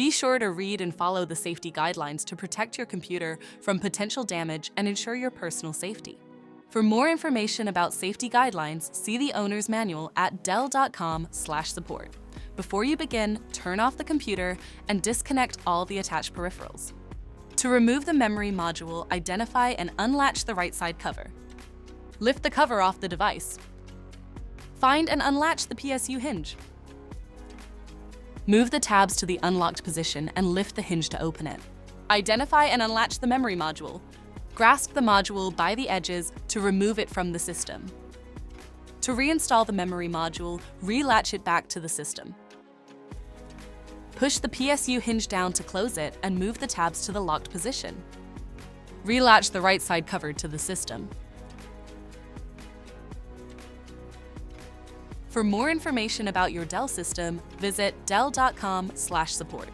Be sure to read and follow the safety guidelines to protect your computer from potential damage and ensure your personal safety. For more information about safety guidelines, see the owner's manual at dell.com/support. Before you begin, turn off the computer and disconnect all the attached peripherals. To remove the memory module, identify and unlatch the right side cover. Lift the cover off the device. Find and unlatch the PSU hinge. Move the tabs to the unlocked position and lift the hinge to open it. Identify and unlatch the memory module. Grasp the module by the edges to remove it from the system. To reinstall the memory module, relatch it back to the system. Push the PSU hinge down to close it and move the tabs to the locked position. Relatch the right side cover to the system. For more information about your Dell system, visit dell.com/support.